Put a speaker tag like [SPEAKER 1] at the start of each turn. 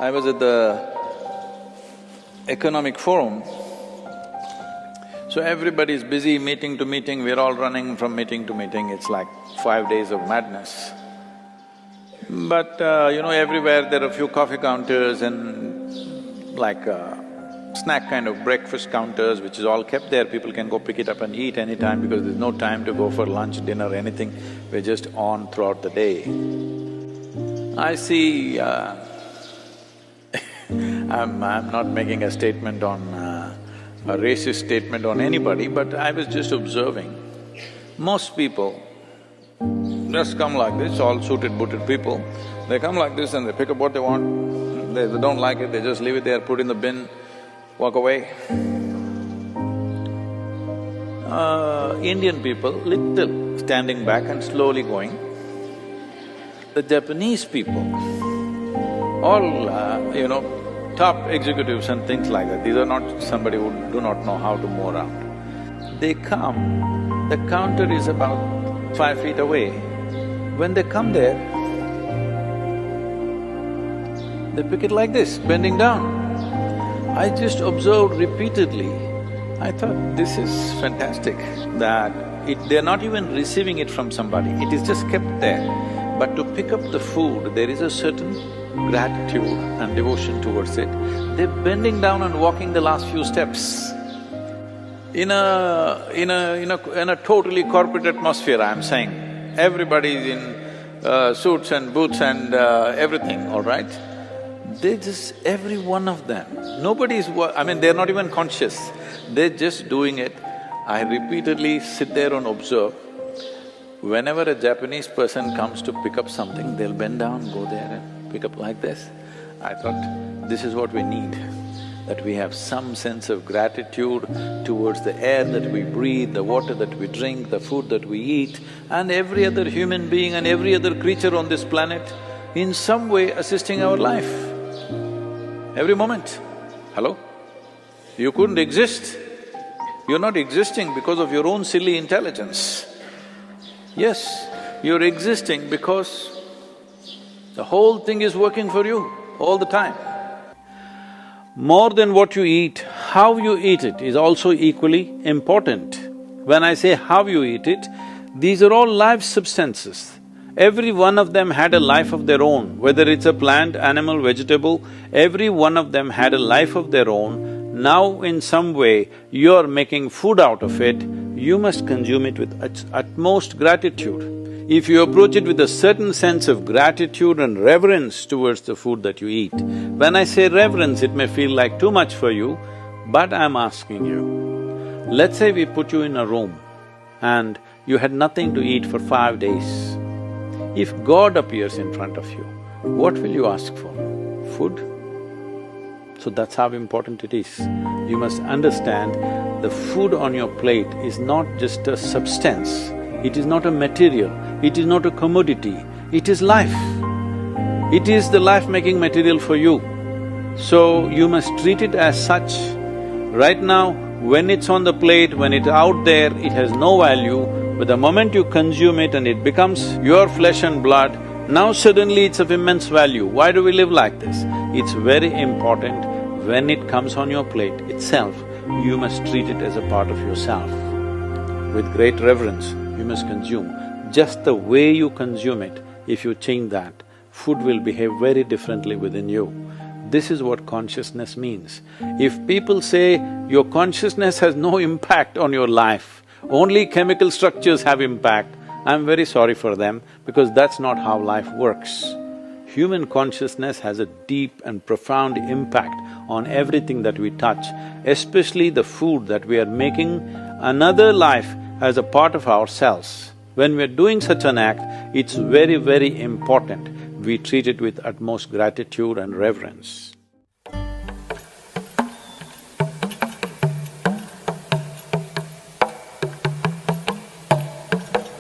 [SPEAKER 1] I was at the economic forum, so everybody's busy meeting to meeting, we're all running from meeting to meeting, it's like 5 days of madness. But everywhere there are a few coffee counters and like snack kind of breakfast counters which is all kept there, people can go pick it up and eat anytime because there's no time to go for lunch, dinner, anything, we're just on throughout the day. I see I'm not making a statement on… a racist statement on anybody, but I was just observing. Most people just come like this, all suited booted people, they come like this and they pick up what they want, they don't like it, they just leave it there, put in the bin, walk away. Indian people, little standing back and slowly going. The Japanese people, all top executives and things like that, these are not somebody who do not know how to move around. They come, the counter is about 5 feet away. When they come there, they pick it like this, bending down. I just observed repeatedly, I thought this is fantastic, that they're not even receiving it from somebody, it is just kept there. But to pick up the food, there is a certain gratitude and devotion towards it. They're bending down and walking the last few steps. In a totally corporate atmosphere, I'm saying, everybody's in suits and boots and everything, all right? They just… every one of them, nobody's… they're not even conscious, they're just doing it. I repeatedly sit there and observe. Whenever a Japanese person comes to pick up something, they'll bend down, go there and pick up like this. I thought, this is what we need, that we have some sense of gratitude towards the air that we breathe, the water that we drink, the food that we eat, and every other human being and every other creature on this planet in some way assisting our life. Every moment. Hello? You couldn't exist. You're not existing because of your own silly intelligence. Yes, you're existing because the whole thing is working for you all the time. More than what you eat, how you eat it is also equally important. When I say how you eat it, these are all live substances. Every one of them had a life of their own, whether it's a plant, animal, vegetable, every one of them had a life of their own. Now in some way you're making food out of it, you must consume it with utmost gratitude. If you approach it with a certain sense of gratitude and reverence towards the food that you eat, when I say reverence, it may feel like too much for you, but I'm asking you, let's say we put you in a room and you had nothing to eat for 5 days. If God appears in front of you, what will you ask for? Food? So that's how important it is. You must understand the food on your plate is not just a substance, it is not a material, it is not a commodity, it is life. It is the life-making material for you. So you must treat it as such. Right now, when it's on the plate, when it's out there, it has no value, but the moment you consume it and it becomes your flesh and blood, now suddenly it's of immense value. Why do we live like this? It's very important, when it comes on your plate itself, you must treat it as a part of yourself. With great reverence, you must consume. Just the way you consume it, if you change that, food will behave very differently within you. This is what consciousness means. If people say your consciousness has no impact on your life, only chemical structures have impact, I'm very sorry for them because that's not how life works. Human consciousness has a deep and profound impact on everything that we touch, especially the food that we are making another life as a part of ourselves. When we're doing such an act, it's very, very important we treat it with utmost gratitude and reverence.